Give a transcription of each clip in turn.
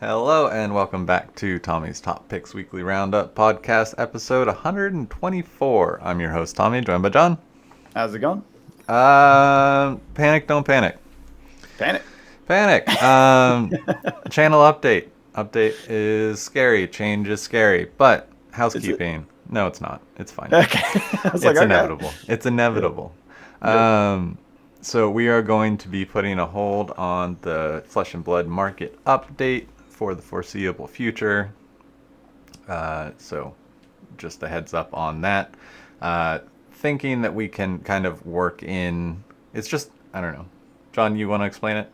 Hello and welcome back to Tommy's Top Picks Weekly Roundup podcast, episode 124. I'm your host Tommy, joined by John. How's it going? Panic, don't panic. Panic. Panic. Channel update. Update is scary. Change is scary. But housekeeping. No, it's not. It's fine. Okay. I was It's like, inevitable. okay. It's inevitable. Yep. So we are going to be putting a hold on the Flesh and Blood market update for the foreseeable future. So just a heads up on that. Thinking that we can kind of work in. It's just, I don't know. John, you want to explain it?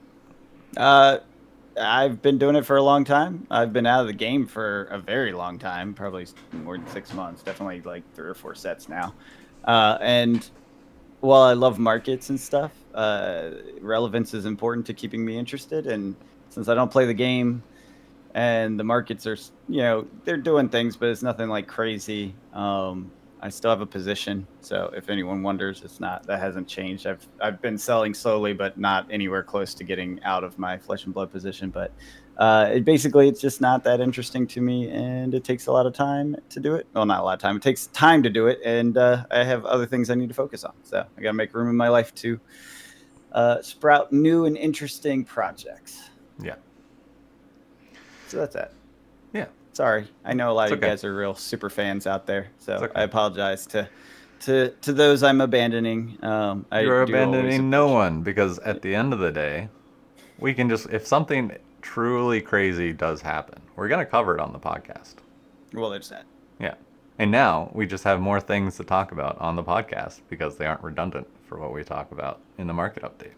I've been doing it for a long time. I've been out of the game for a very long time, probably more than 6 months, definitely like 3 or 4 sets now. And while I love markets and stuff, relevance is important to keeping me interested. And since I don't play the game and the markets are, they're doing things, but it's nothing like crazy. I still have a position, so if anyone wonders, that hasn't changed. I've been selling slowly, but not anywhere close to getting out of my Flesh and Blood position. But it's just not that interesting to me, and it takes a lot of time to do it. Well, not a lot of time. It takes time to do it, and I have other things I need to focus on. So I got to make room in my life to sprout new and interesting projects. Yeah. So that's that. Yeah. Sorry, I know a lot of you guys are real super fans out there, so I apologize to those I'm abandoning. You're abandoning no one, because at the end of the day, we can just, if something truly crazy does happen, we're going to cover it on the podcast. Well, there's that. Yeah. And now we just have more things to talk about on the podcast because they aren't redundant for what we talk about in the market update.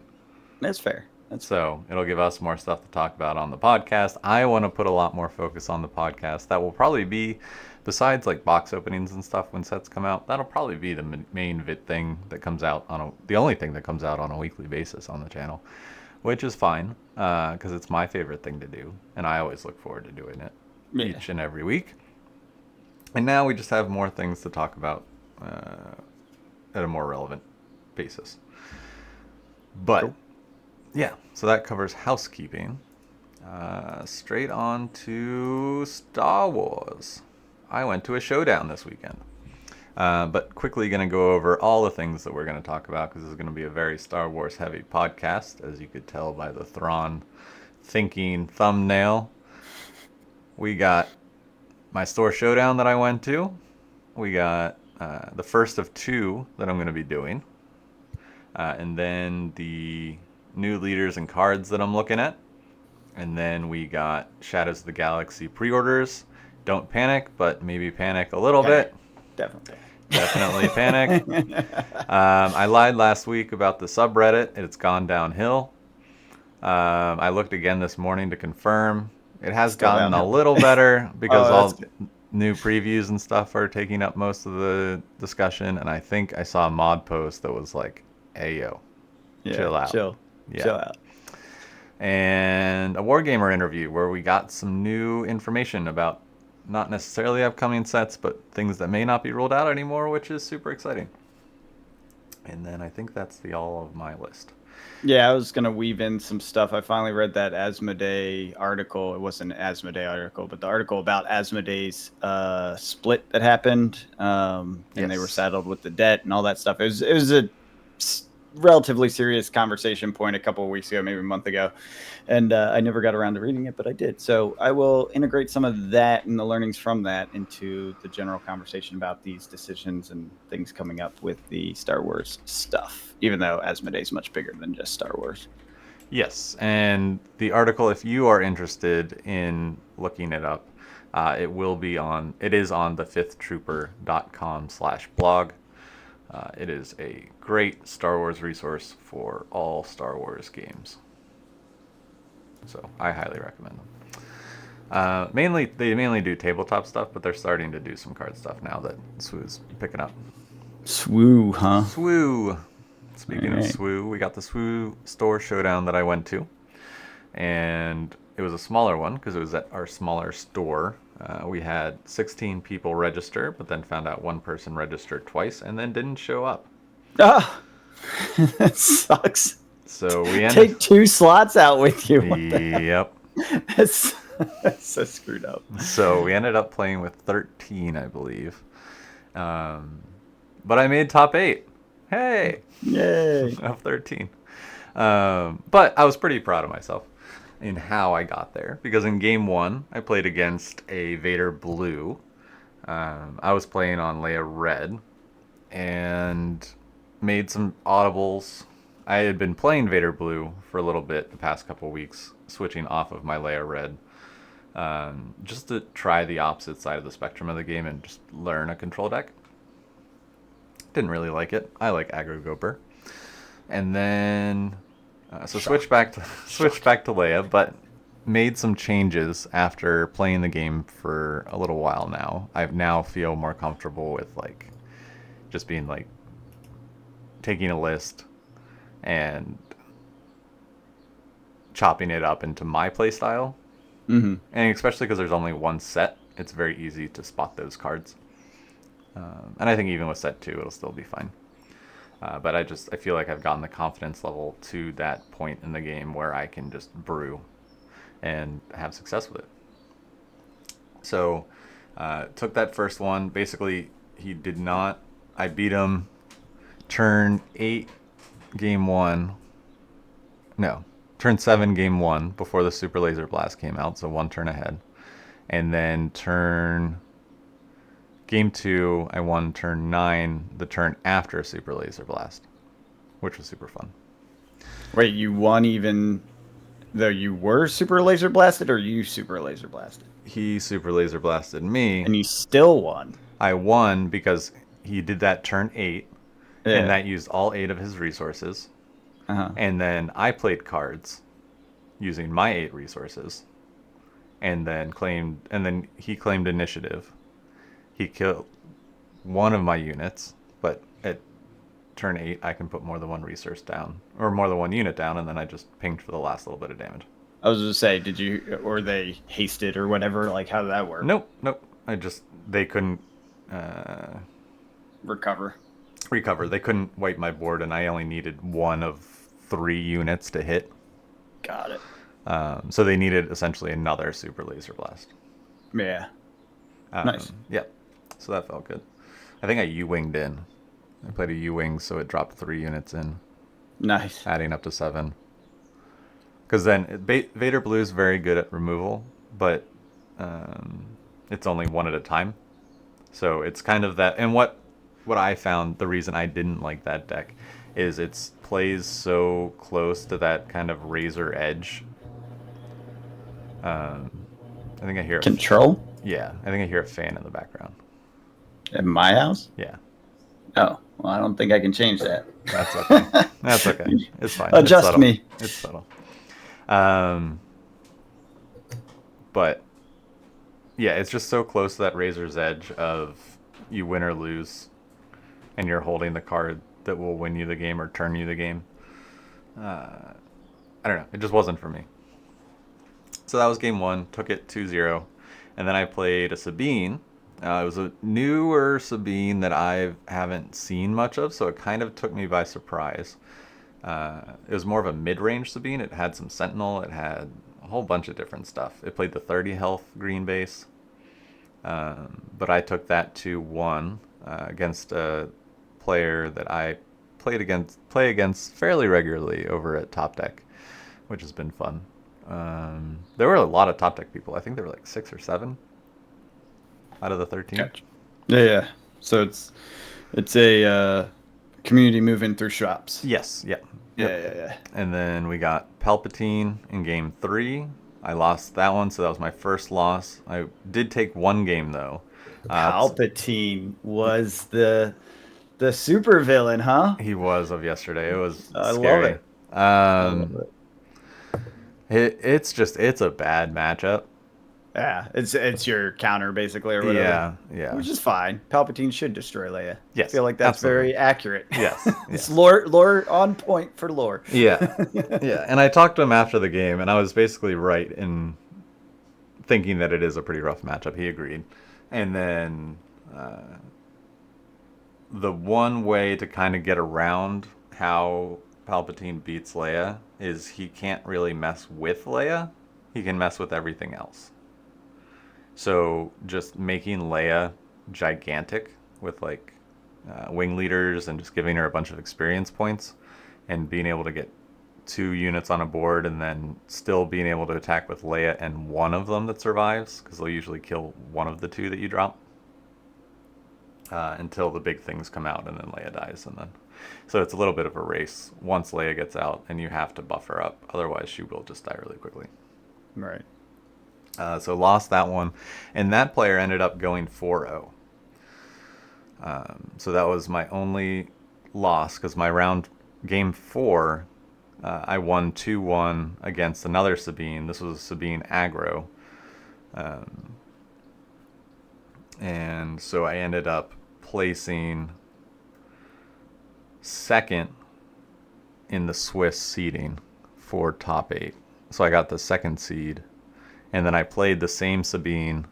That's fair. So it'll give us more stuff to talk about on the podcast. I want to put a lot more focus on the podcast. That will probably be, besides like box openings and stuff when sets come out, that'll probably be the main thing that comes out the only thing that comes out on a weekly basis on the channel, which is fine because it's my favorite thing to do, and I always look forward to doing it each and every week. And now we just have more things to talk about at a more relevant basis. But cool. Yeah, so that covers housekeeping. Straight on to Star Wars. I went to a showdown this weekend. But quickly going to go over all the things that we're going to talk about because this is going to be a very Star Wars heavy podcast, as you could tell by the Thrawn thinking thumbnail. We got my store showdown that I went to. We got the first of 2 that I'm going to be doing. And then the new leaders and cards that I'm looking at. And then we got Shadows of the Galaxy pre-orders. Don't panic, but maybe panic a little bit. Definitely panic. I lied last week about the subreddit. It's gone downhill. I looked again this morning to confirm. It has gotten a little better because all new previews and stuff are taking up most of the discussion. And I think I saw a mod post that was like, hey, yo, chill out. Chill out. And a Wargamer interview where we got some new information about not necessarily upcoming sets, but things that may not be ruled out anymore, which is super exciting. And then I think that's all of my list. Yeah, I was going to weave in some stuff. I finally read that Asmodee article. It wasn't an Asmodee article, but the article about Asmodee's split that happened. And they were saddled with the debt and all that stuff. It was a relatively serious conversation point a couple of weeks ago, maybe a month ago, and I never got around to reading it, but I did. So I will integrate some of that and the learnings from that into the general conversation about these decisions and things coming up with the Star Wars stuff, even though Asmodee is much bigger than just Star Wars. Yes, and the article, if you are interested in looking it up, it is on the fifthtrooper.com/blog. It is a great Star Wars resource for all Star Wars games. So I highly recommend them. They mainly do tabletop stuff, but they're starting to do some card stuff now that SWO's picking up. SWO, huh? SWO. Speaking of SWO, we got the SWO store showdown that I went to. And it was a smaller one because it was at our smaller store. We had 16 people register, but then found out one person registered twice and then didn't show up. Ah, that sucks. So we take 2 slots out with you. Yep. So screwed up. So we ended up playing with 13, I believe. But I made top 8. Hey! Yay. Of 13. But I was pretty proud of myself in how I got there. Because in game 1, I played against a Vader Blue. I was playing on Leia Red. And made some audibles. I had been playing Vader Blue for a little bit the past couple weeks, switching off of my Leia Red. Just to try the opposite side of the spectrum of the game and just learn a control deck. Didn't really like it. I like Aggro Goper. And then so switch back to Leia, but made some changes after playing the game for a little while now. I now feel more comfortable with like just being like taking a list and chopping it up into my playstyle. Mm-hmm. And especially because there's only one set, it's very easy to spot those cards. And I think even with set 2, it'll still be fine. But I feel like I've gotten the confidence level to that point in the game where I can just brew and have success with it. So took that first one. Basically, I beat him turn 8 game 1. No, turn 7 game 1 before the Super Laser Blast came out, so one turn ahead. And then game 2, I won turn 9, the turn after Super Laser Blast, which was super fun. Wait, you won even though you were super laser blasted, or you super laser blasted? He Super Laser Blasted me. And you still won. I won because he did that turn 8, Yeah. and that used all 8 of his resources. Uh-huh. And then I played cards using my 8 resources, and then he claimed initiative. He killed one of my units, but at turn 8, I can put more than one resource down, or more than one unit down, and then I just pinged for the last little bit of damage. I was going to say, did you, or they hasted or whatever? Like, how did that work? Nope. They couldn't Recover. They couldn't wipe my board, and I only needed one of 3 units to hit. Got it. So they needed essentially another Super Laser Blast. Yeah. Nice. Yep. So that felt good. I think I U-winged in. I played a U-wing, so it dropped 3 units in, Nice. adding up to 7. Because then Vader Blue is very good at removal, but it's only one at a time. So it's kind of that. And what I found, the reason I didn't like that deck is it plays so close to that kind of razor edge. I think I hear Control? Yeah, I think I hear a fan in the background. At my house? Yeah. Oh, well, I don't think I can change that. That's okay. That's okay. It's fine. Adjust me. It's subtle. But yeah, it's just so close to that razor's edge of you win or lose, and you're holding the card that will win you the game or turn you the game. I don't know. It just wasn't for me. So that was game 1. Took it 2-0. And then I played a Sabine. It was a newer Sabine that I haven't seen much of, so it kind of took me by surprise. It was more of a mid-range Sabine. It had some Sentinel. It had a whole bunch of different stuff. It played the 30 health green base. But I took that 2-1 against a player that I play against fairly regularly over at Top Deck, which has been fun. There were a lot of Top Deck people. I think there were like 6 or 7 out of the 13. Gotcha. Yeah. So it's a community moving through shops. Yes. Yeah. Yeah. And then we got Palpatine in game 3. I lost that one, so that was my first loss. I did take one game though. Palpatine was the super villain, huh? He was of yesterday. It was I scary. love it. It's a bad matchup. Yeah, it's your counter basically, or whatever. Yeah. Which is fine. Palpatine should destroy Leia. Yes, I feel like that's absolutely. very accurate. Yes. It's lore on point for lore. Yeah. Yeah. And I talked to him after the game, and I was basically right in thinking that it is a pretty rough matchup. He agreed. And then the one way to kind of get around how Palpatine beats Leia is he can't really mess with Leia. he can mess with everything else. So just making Leia gigantic with like wing leaders and just giving her a bunch of experience points and being able to get 2 units on a board and then still being able to attack with Leia and one of them that survives, because they'll usually kill one of the 2 that you drop until the big things come out and then Leia dies. And then so it's a little bit of a race once Leia gets out, and you have to buff her up, otherwise she will just die really quickly. Right. So lost that one, and that player ended up going 4-0. So that was my only loss, because my game 4, I won 2-1 against another Sabine. This was a Sabine aggro. And so I ended up placing second in the Swiss seeding for top 8. So I got the second seed. And then I played the same Sabine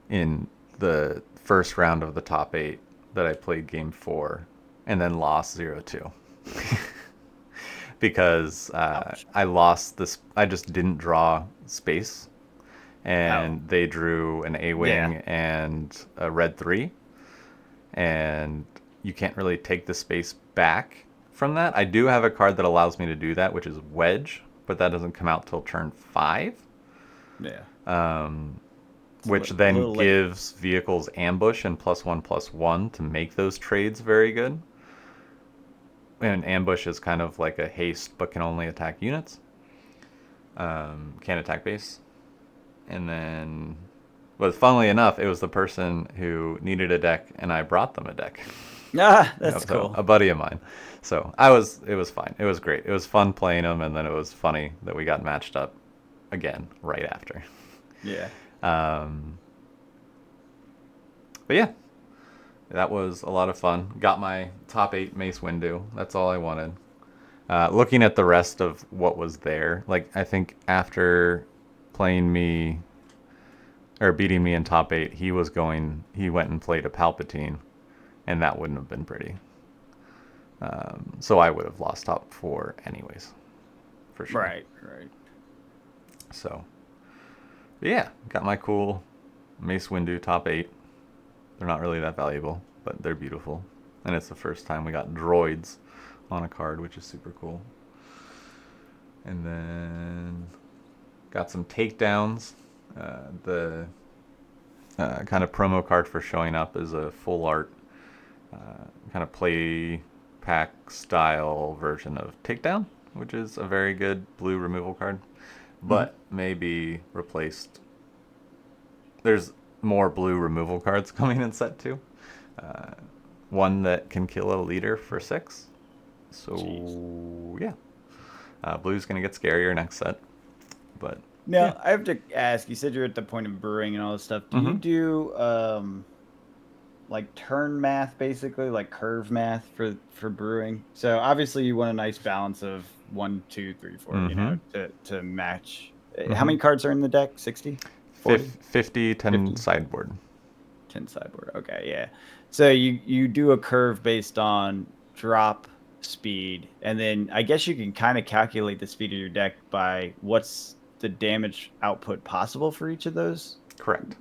in the first round of the top 8 that I played game 4, and then lost 0-2. Because I lost this. I just didn't draw space, and they drew an A-wing and a red 3, and you can't really take the space back from that. I do have a card that allows me to do that, which is Wedge, but that doesn't come out till turn 5. Yeah. Which then gives vehicles ambush and +1/+1 to make those trades very good. And ambush is kind of like a haste, but can only attack units. Can't attack base. And then, but funnily enough, it was the person who needed a deck, and I brought them a deck. Ah, that's cool. A buddy of mine. So it was fine. It was great. It was fun playing them, and then it was funny that we got matched up again right after. Yeah. But yeah, that was a lot of fun. Got my top 8 Mace Windu. That's all I wanted. Looking at the rest of what was there, like I think after playing me or beating me in top 8, he went and played a Palpatine, and that wouldn't have been pretty. So I would have lost top 4 anyways, for sure. Right. So, yeah, got my cool Mace Windu top 8. They're not really that valuable, but they're beautiful. And it's the first time we got droids on a card, which is super cool. And then got some takedowns. The kind of promo card for showing up is a full art kind of play pack style version of Takedown, which is a very good blue removal card, but may be replaced. There's more blue removal cards coming in set 2. One that can kill a leader for 6. So, yeah. Blue's going to get scarier next set. But now, yeah. I have to ask, you said you're at the point of brewing and all this stuff. Do you do like turn math, basically, like curve math for brewing? So obviously you want a nice balance of 1, 2, 3, 4, you know, to match. How many cards are in the deck? 60? 50, 10 sideboard. 10 sideboard. Okay, yeah. So you do a curve based on drop speed, and then I guess you can kind of calculate the speed of your deck by what's the damage output possible for each of those. Correct.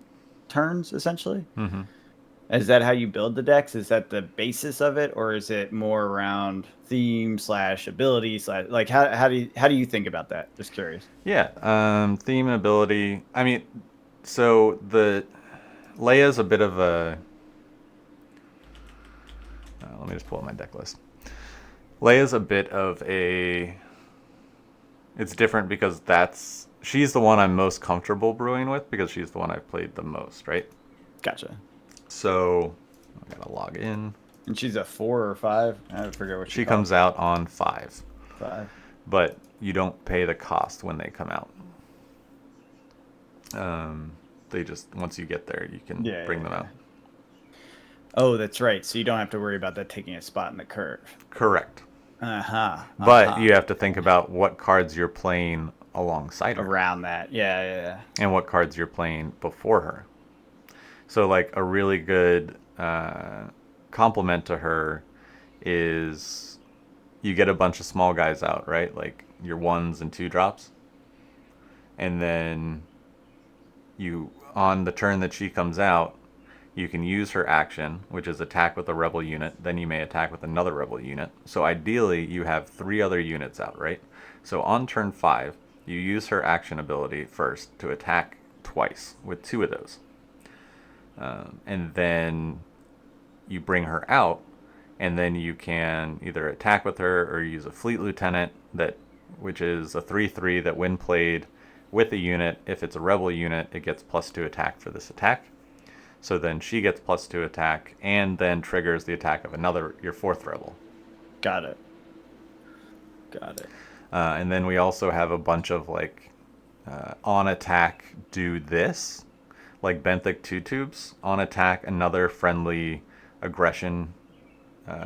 Turns, essentially. Is that how you build the decks? Is that the basis of it, or is it more around theme / ability / like how do you think about that? Just curious. Yeah, theme and ability. I mean, so the Leia's a bit of a. Let me just pull up my deck list. Leia's a bit of a. It's different because she's the one I'm most comfortable brewing with, because she's the one I've played the most, right? Gotcha. So I gotta log in. And she's a 4 or 5. I forget what she comes out on 5. 5. But you don't pay the cost when they come out. They just, once you get there, you can bring them out. Oh, that's right. So you don't have to worry about that taking a spot in the curve. Correct. But you have to think about what cards you're playing alongside her. Around that. Yeah. And what cards you're playing before her. So, like, a really good compliment to her is you get a bunch of small guys out, right? Like your 1s and 2 drops. and then you, on the turn that she comes out, you can use her action, which is attack with a rebel unit. Then you may attack with another rebel unit. So ideally, you have 3 other units out, right? So on turn 5, you use her action ability first to attack twice with 2 of those. And then you bring her out, and then you can either attack with her or use a fleet lieutenant, which is a 3/3 that when played with a unit, if it's a rebel unit, it gets +2 attack for this attack. So then she gets +2 attack, and then triggers the attack of your 4th rebel. Got it. And then we also have a bunch of on attack do this, like benthic 2 tubes. On attack, another friendly aggression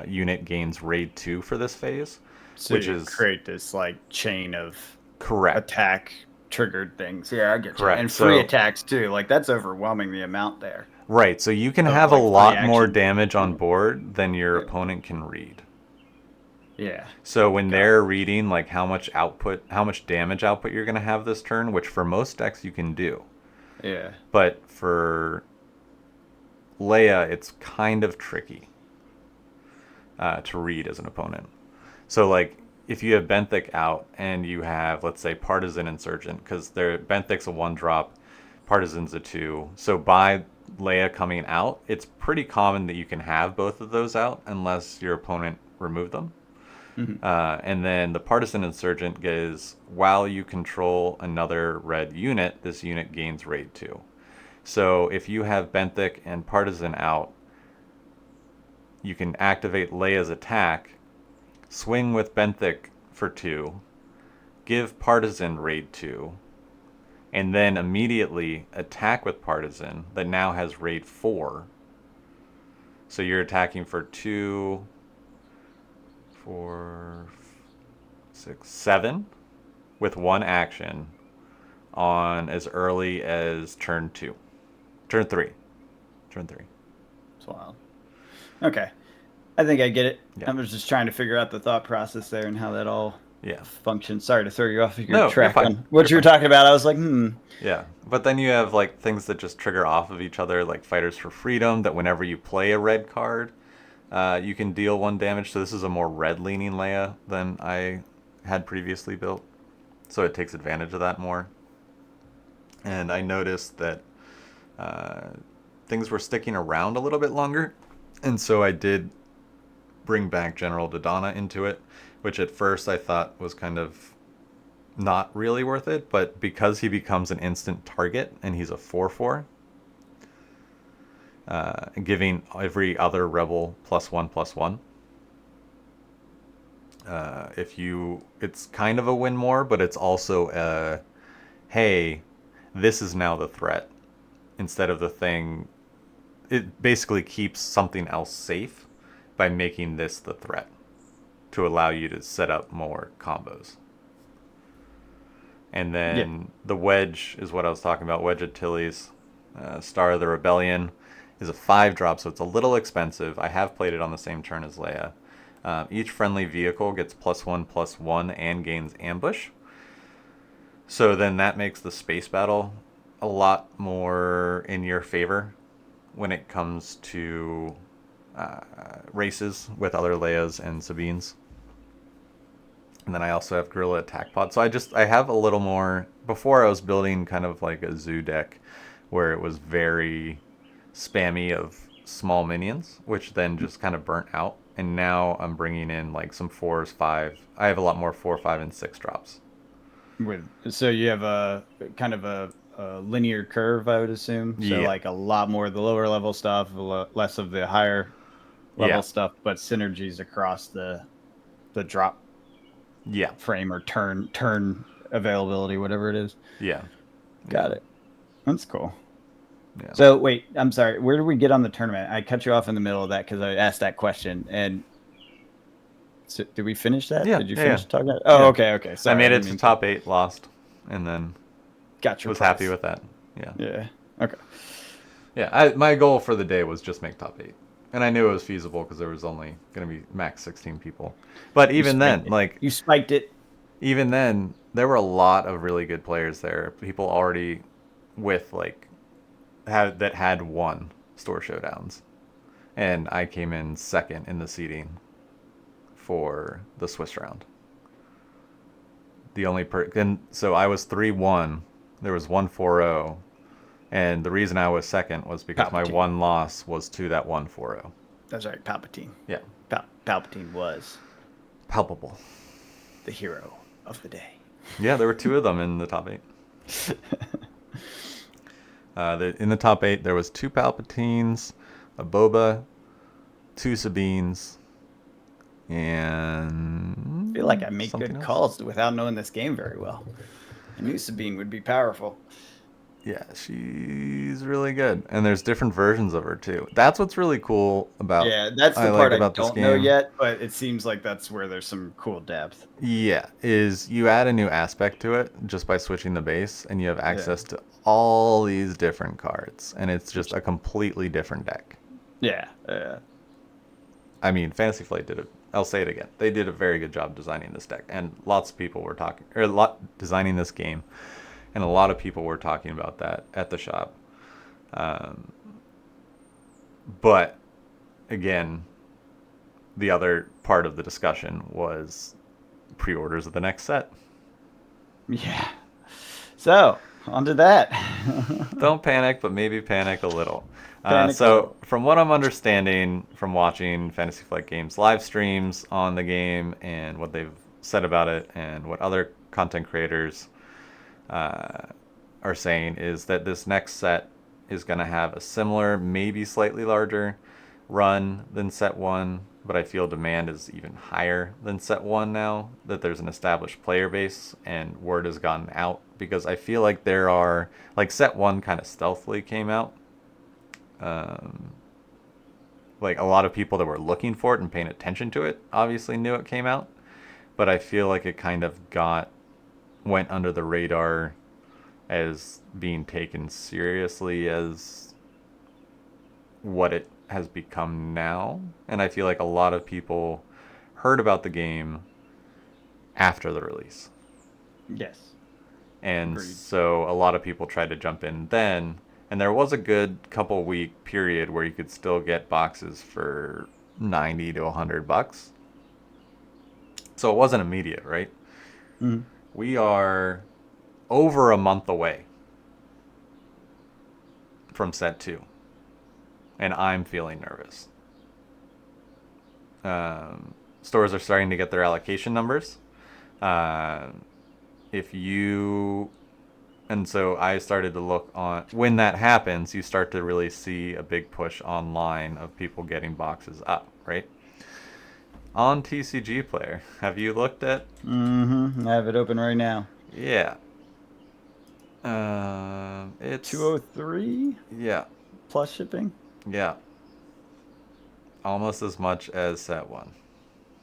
unit gains raid 2 for this phase. So which you is create this chain of correct attack triggered things. Yeah, I get correct. you. And free attacks too. That's overwhelming, the amount there. Right, so you can have a lot more damage on Yeah. board than your opponent can read. Yeah. So when they're reading how much damage output you're going to have this turn, which for most decks you can do. Yeah. But for Leia, it's kind of tricky to read as an opponent. So if you have Benthic out and you have, let's say, Partisan Insurgent, because Benthic's a 1-drop, Partisan's a 2. So by Leia coming out, it's pretty common that you can have both of those out unless your opponent removed them. Mm-hmm. And then the Partisan Insurgent is, while you control another red unit, this unit gains raid 2. So if you have Benthic and Partisan out, you can activate Leia's attack, swing with Benthic for 2, give Partisan raid 2, and then immediately attack with Partisan that now has raid 4. So you're attacking for 2, 4, 6, 7 with 1 action on as early as turn 3. It's wild. Okay. I think I get it. Yeah. I was just trying to figure out the thought process there and how that all Yeah. functions. Sorry to throw you off of your No, track you're on fine. what you were talking about. I was like, Yeah, but then you have things that just trigger off of each other, like Fighters for Freedom, that whenever you play a red card, you can deal 1 damage. So this is a more red-leaning Leia than I had previously built. So it takes advantage of that more. And I noticed that things were sticking around a little bit longer. And so I did bring back General Dodonna into it, which at first I thought was kind of not really worth it, but because he becomes an instant target and he's a 4/4, giving every other rebel +1/+1. It's kind of a win more, but it's also a, hey, this is now the threat instead of the thing. It basically keeps something else safe by making this the threat to allow you to set up more combos. And then the Wedge is what I was talking about. Wedge Antilles, Star of the Rebellion, is a 5-drop, so it's a little expensive. I have played it on the same turn as Leia. Each friendly vehicle gets +1/+1 and gains ambush. So then that makes the space battle a lot more in your favor when it comes to races with other Leias and Sabines. And then I also have Guerrilla Attack Pod. So I have a little more. Before I was building kind of like a zoo deck where it was very spammy of small minions, which then just kind of burnt out. And now I'm bringing in some 4s, 5. I have a lot more 4, 5, and 6 drops. So you have a kind of a linear curve, I would assume. So a lot more of the lower level stuff, less of the higher level stuff, but synergies across the drop frame or turn availability, whatever it is. Got it. That's cool. So wait, I'm sorry, where did we get on the tournament? I cut you off in the middle of that because I asked that question. And so did we finish that? Did you finish talking about it? Oh, okay. Sorry, I made it to top 8, lost, and then was happy with that. Yeah. Okay. Yeah, my goal for the day was just make top 8. And I knew it was feasible because there was only going to be max 16 people. But even then, you spiked it. even then, there were a lot of really good players there. People already with like had won store showdowns, and I came in second in the seeding for the Swiss round. The only and so I was 3-1. There was 1-4-0, and the reason I was second was because my Palpatine. one loss was to that 1-4-0. That's right, Palpatine. Yeah, Palpatine was palpable. the hero of the day. Yeah, there were two of them in the top 8. In the top 8, there was 2 Palpatines, a Boba, 2 Sabines, and I feel like I make something good else. calls without knowing this game very well. I knew Sabine would be powerful. Yeah, she's really good, and there's different versions of her too. That's what's really cool about. Yeah, that's the I part like I about this don't know game. yet, but it seems like that's where there's some cool depth. Yeah, is you add a new aspect to it just by switching the base, and you have access to all these different cards, and it's just a completely different deck. Yeah. I mean, Fantasy Flight did it. I'll say it again. They did a very good job designing this deck, and lots of people were talking, or designing this game, and a lot of people were talking about that at the shop. But again, the other part of the discussion was pre-orders of the next set. Yeah. So, on to that. Don't panic, but maybe panic a little. Panic a So, little. from what I'm understanding from watching Fantasy Flight Games live streams on the game and what they've said about it and what other content creators are saying, is that this next set is going to have a similar, maybe slightly larger run than set 1, but I feel demand is even higher than set 1 now, that there's an established player base and word has gotten out, because I feel like there are, like, set 1 kind of stealthily came out. Like, a lot of people that were looking for it and paying attention to it obviously knew it came out, but I feel like it kind of went under the radar as being taken seriously as what it has become now. And I feel like a lot of people heard about the game after the release. Yes. And Agreed. so a lot of people tried to jump in then. And there was a good couple week period where you could still get boxes for 90 to $100. So it wasn't immediate, right? Mm-hmm. We are over a month away from set 2. And I'm feeling nervous. Stores are starting to get their allocation numbers. And so I started to look on, when that happens, you start to really see a big push online of people getting boxes up, right? On TCG Player, have you looked at? Mm-hmm. I have it open right now. Yeah. It's 203 yeah, plus shipping, yeah. Almost as much as set 1.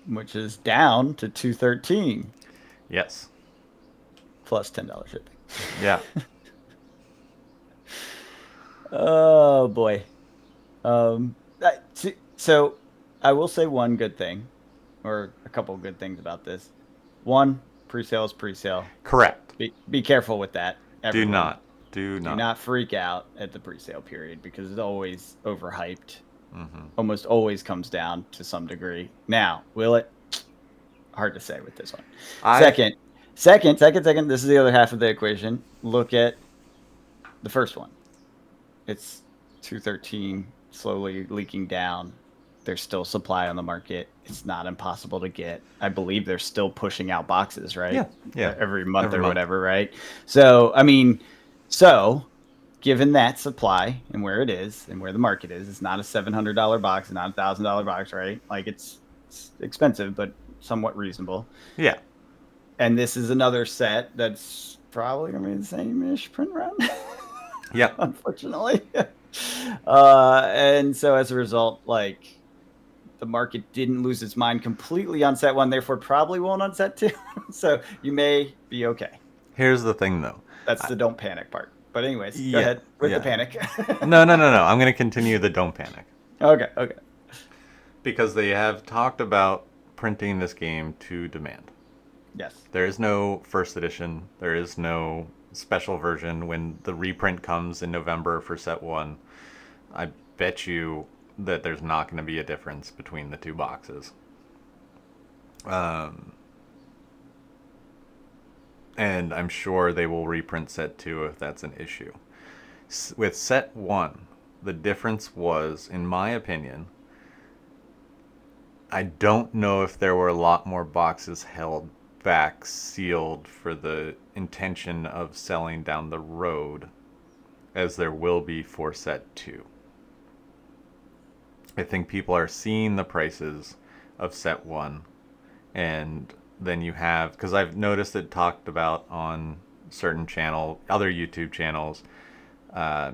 which is down to 213 Yes. plus $10 shipping. Yeah. Oh boy. So I will say one good thing, or a couple good things about this. One, pre-sale is pre-sale. Correct. Be careful with that. Everyone. Do Do not freak out at the pre-sale period, because it's always overhyped. Mm-hmm. Almost always comes down to some degree. Now, will it? Hard to say with this one. Second. This is the other half of the equation. Look at the first one. It's 213, slowly leaking down. There's still supply on the market. It's not impossible to get. I believe they're still pushing out boxes, right? Yeah. Every month or whatever, right? So, I mean, given that supply and where it is and where the market is, it's not a $700 box, not a $1,000 box, right? Like, it's expensive, but somewhat reasonable. Yeah. And this is another set that's probably going to be the same-ish print run. Yeah. Unfortunately. And so as a result, like, the market didn't lose its mind completely on set 1, therefore probably won't on set 2. So you may be okay. Here's the thing, though. That's the don't panic part. But anyways, go ahead with the panic. No. I'm going to continue the don't panic. Okay. Because they have talked about printing this game to demand. Yes. There is no first edition. There is no special version when the reprint comes in November for set 1. I bet you that there's not going to be a difference between the two boxes. And I'm sure they will reprint set 2 if that's an issue. With set 1, the difference was, in my opinion, I don't know if there were a lot more boxes held back sealed for the intention of selling down the road as there will be for set 2. I think people are seeing the prices of set 1, and then you have, because I've noticed it talked about on certain other YouTube channels,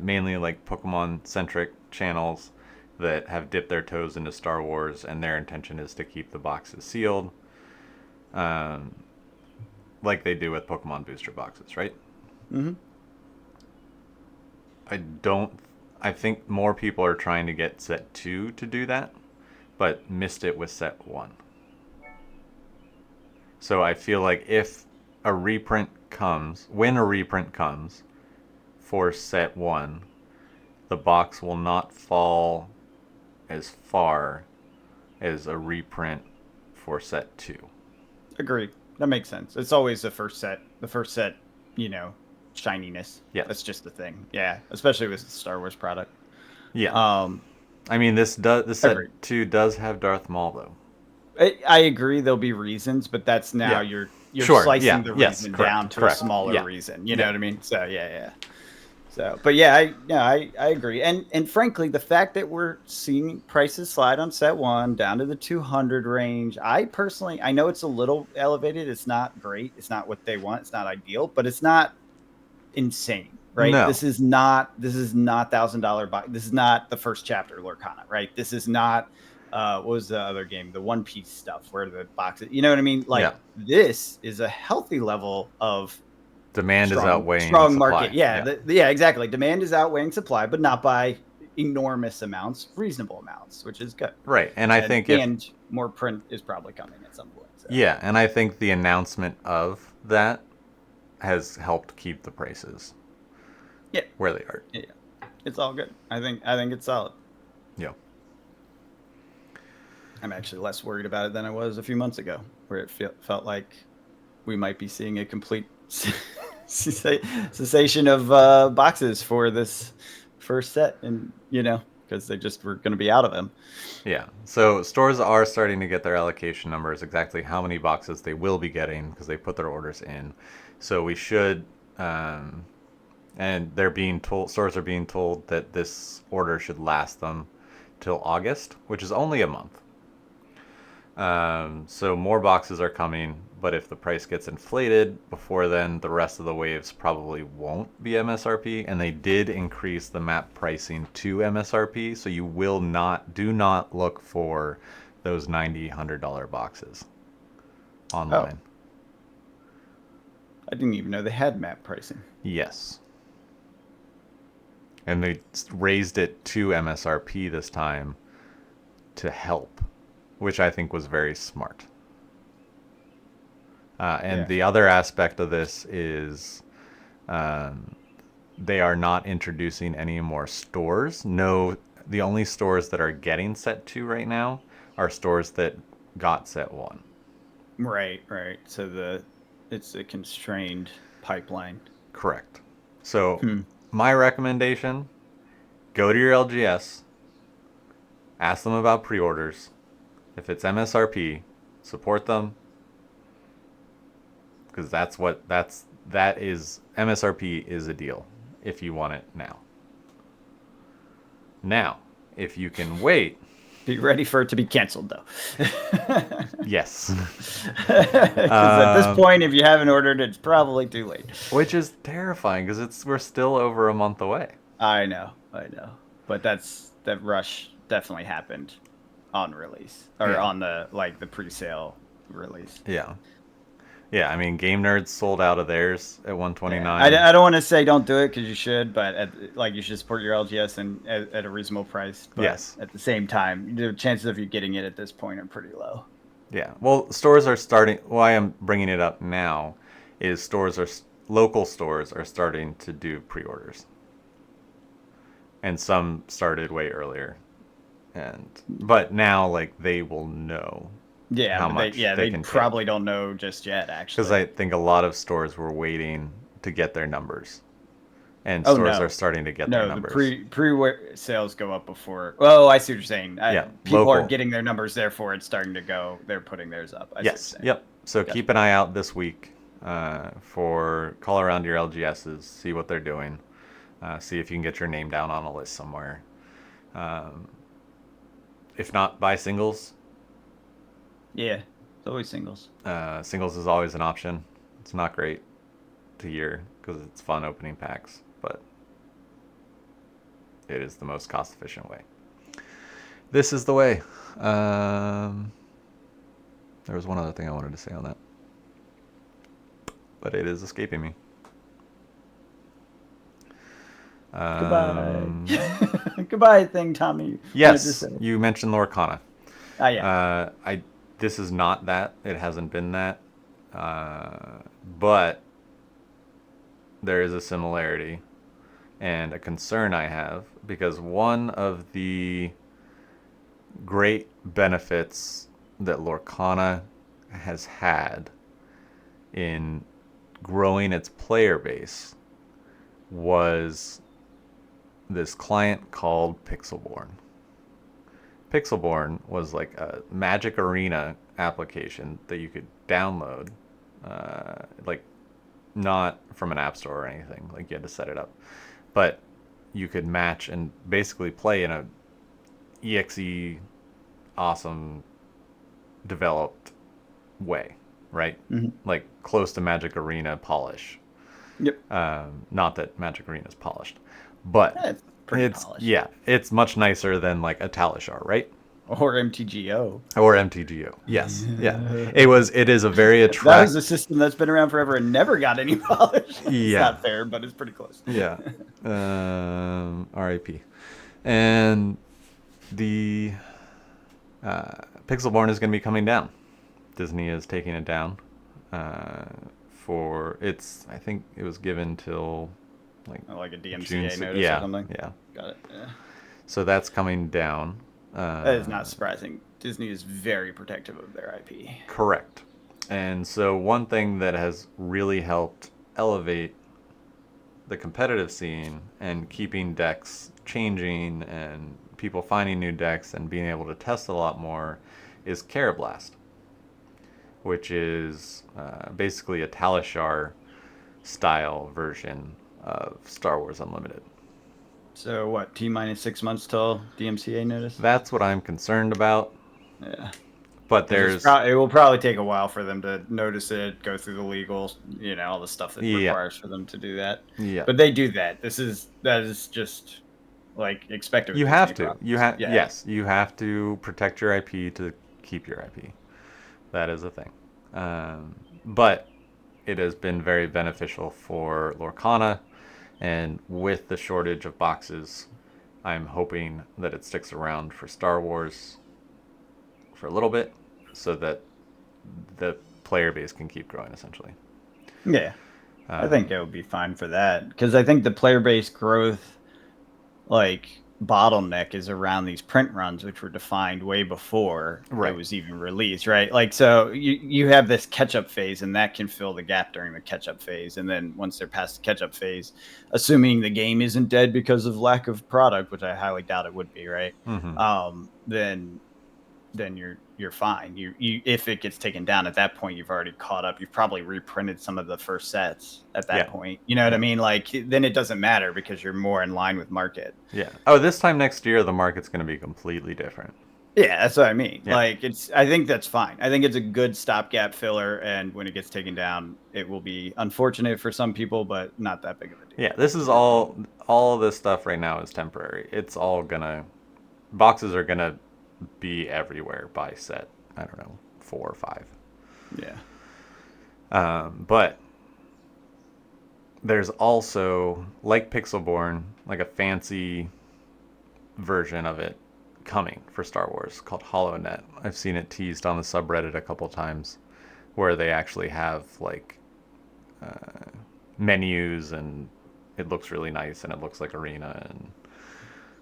mainly like Pokemon centric channels that have dipped their toes into Star Wars, and their intention is to keep the boxes sealed, like they do with Pokemon booster boxes, right? Mm-hmm. I don't. I think more people are trying to get set 2 to do that, but missed it with set 1. So I feel like if a reprint comes, when a reprint comes for set 1, the box will not fall as far as a reprint for set 2. Agreed. That makes sense. It's always the first set. Shininess. Yeah. That's just the thing. Yeah, especially with the Star Wars product. Yeah. Um, I mean, this set agreed. 2 does have Darth Maul though. I agree. There'll be reasons, but that's now Yeah. you're Sure, slicing yeah, the yes, reason correct, down to correct, a smaller yeah. reason. You know Yeah. what I mean? So yeah. So, but yeah, I agree. And frankly, the fact that we're seeing prices slide on set 1 down to the 200 range, I know it's a little elevated. It's not great. It's not what they want. It's not ideal, but it's not insane, right? No. This is not $1,000 box. This is not the first chapter Lorcana, right? This is not what was the other game? The One Piece stuff where the boxes, you know what I mean? Like this is a healthy level of demand is outweighing strong supply. market. Yeah, exactly. Demand is outweighing supply, but not by enormous amounts, reasonable amounts, which is good. Right. And I think more print is probably coming at some point. So. Yeah, and I think the announcement of that has helped keep the prices where they are. Yeah. It's all good. I think it's solid. Yeah. I'm actually less worried about it than I was a few months ago, where it felt like we might be seeing a complete cessation of boxes for this first set, and because they just were going to be out of them. Yeah. So stores are starting to get their allocation numbers, exactly how many boxes they will be getting because they put their orders in. So we should, and they're being told, stores are being told that this order should last them till August, which is only a month. So more boxes are coming, but if the price gets inflated before then, the rest of the waves probably won't be MSRP, and they did increase the map pricing to MSRP, so you do not look for those $90, $100 boxes online. Oh. I didn't even know they had map pricing. Yes. And they raised it to MSRP this time to help, which I think was very smart. The other aspect of this is they are not introducing any more stores. No, the only stores that are getting set 2 right now are stores that got set 1. Right. So it's a constrained pipeline. Correct. So my recommendation, go to your LGS, ask them about pre-orders. If it's MSRP, support them, because that is MSRP is a deal if you want it now. Now, if you can wait, be ready for it to be canceled, though. Yes. Because at this point, if you haven't ordered, it's probably too late. Which is terrifying because we're still over a month away. I know. But that rush definitely happened on release or on the pre-sale release. Yeah, I mean, Game Nerds sold out of theirs at 129. I don't want to say don't do it because you should, but you should support your LGS and at a reasonable price. But yes. At the same time, the chances of you getting it at this point are pretty low. Yeah. Well, stores are starting. Why I'm bringing it up now is local stores are starting to do pre-orders, and some started way earlier. And but now like they will know Yeah, how but much they they can probably take don't know just yet, because actually. I think a lot of stores were waiting to get their numbers, and Oh stores are no, starting to get their no, the numbers. pre sales go up before. Oh, I see what you're saying. Yeah, People are local. getting their numbers, therefore it's starting to go. They're putting theirs up. I see what Yes. you're saying. Yep. So Gotcha. keep an eye out this week for call around your LGSs, see what they're doing, see if you can get your name down on a list somewhere. Um, if not, buy singles. Yeah, it's always singles. Singles is always an option. It's not great to hear because it's fun opening packs, but it is the most cost efficient way. This is the way. Um, there was one other thing I wanted to say on that, but it is escaping me. Goodbye. Um, Goodbye thing, Tommy wanted to yes, say. you mentioned Lorcana. Ah, yeah. I This is not that. It hasn't been that. Uh, but there is a similarity and a concern I have because one of the great benefits that Lorcana has had in growing its player base was this client called Pixelborn. Pixelborn was like a Magic Arena application that you could download, like not from an app store or anything. Like you had to set it up, but you could match and basically play in a exe awesome developed way, right? Hmm. Like close to Magic Arena polish. Yep. Not that Magic Arena is polished, but It's pretty polished. it's much nicer than like a Talishar, right? Or MTGO. Or MTGO. Yes, yeah. It is a very That was attract. a system that's been around forever and never got any polish. It's Yeah, not fair, but it's pretty close. yeah. RIP. And the Pixelborn is going to be coming down. Disney is taking it down. For its, I think it was given till like Like a June. DMCA notice or Yeah, something. yeah. Got it. Yeah. So that's coming down. That is not surprising. Disney is very protective of their IP. Correct. And so one thing that has really helped elevate the competitive scene and keeping decks changing and people finding new decks and being able to test a lot more is Carablast, which is basically a Talishar style version of Star Wars Unlimited. So what? T minus 6 months till DMCA notice. That's what I'm concerned about. Yeah. But Because there's it will probably take a while for them to notice it, go through the legal, all the stuff that yeah, requires for them to do that. yeah. But they do that. That is just like expected with You Disney have to. You properties. have Yeah. yes. You have to protect your IP to keep your IP. That is a thing. But it has been very beneficial for Lorcana, and with the shortage of boxes, I'm hoping that it sticks around for Star Wars for a little bit, so that the player base can keep growing. Essentially. Yeah. I think it would be fine for that because I think the player base growth, like bottleneck, is around these print runs, which were defined way before Right. it was even released, right? Like, so you have this catch up phase, and that can fill the gap during the catch up phase, and then once they're past the catch up phase, assuming the game isn't dead because of lack of product, which I highly doubt it would be, right? Mm-hmm. Then you're fine. You if it gets taken down at that point, you've already caught up. You've probably reprinted some of the first sets at that Yeah. point. You know what I Yeah. mean? Like then it doesn't matter because you're more in line with market. Yeah. Oh, this time next year the market's going to be completely different. Yeah, that's what I mean. Yeah. Like I think that's fine. I think it's a good stopgap filler, and when it gets taken down, it will be unfortunate for some people, but not that big of a deal. Yeah. This is all of this stuff right now is temporary. It's all gonna boxes are gonna be everywhere by set. I don't know, 4 or 5. Yeah. But there's also like Pixelborn, like a fancy version of it coming for Star Wars called HoloNet. I've seen it teased on the subreddit a couple times, where they actually have like menus, and it looks really nice, and it looks like Arena, and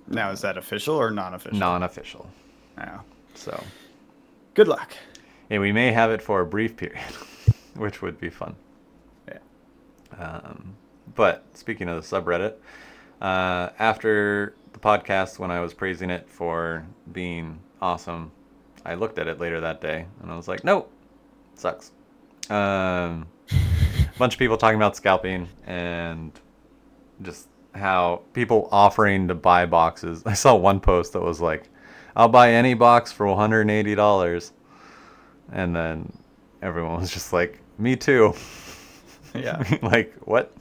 Now, is that official or non-official? non-official. Oh. So Good luck. and we may have it for a brief period, which would be fun. Yeah. But speaking of the subreddit, after the podcast, when I was praising it for being awesome, I looked at it later that day and I was like, nope, sucks. A bunch of people talking about scalping and just how people offering to buy boxes. I saw one post that was like, I'll buy any box for $180. And then everyone was just like, me too. Yeah. Like, what?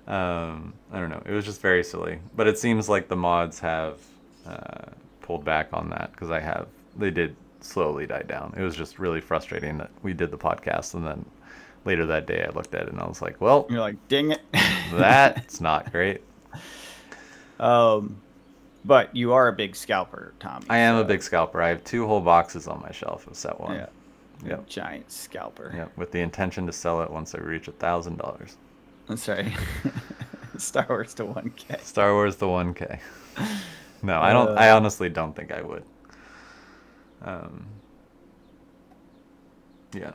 I don't know. It was just very silly. But it seems like the mods have pulled back on that, because they did slowly die down. It was just really frustrating that we did the podcast, and then later that day I looked at it and I was like, well, You're like, dang it. that's not great. But you are a big scalper, Tommy. I am a big scalper. I have 2 whole boxes on my shelf of set 1. Yeah. Yep. Giant scalper. Yep. With the intention to sell it once I reach $1,000. I'm sorry. Star Wars to 1K. Star Wars the 1K. No, I don't. I honestly don't think I would. Yeah,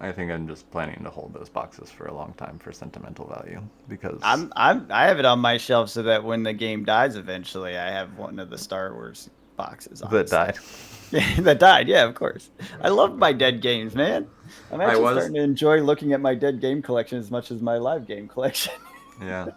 I think I'm just planning to hold those boxes for a long time for sentimental value, because I have it on my shelf so that when the game dies eventually, I have one of the Star Wars boxes on. that died. Yeah, that died. Yeah, of course. I love my dead games, man. I'm actually starting to enjoy looking at my dead game collection as much as my live game collection. Yeah.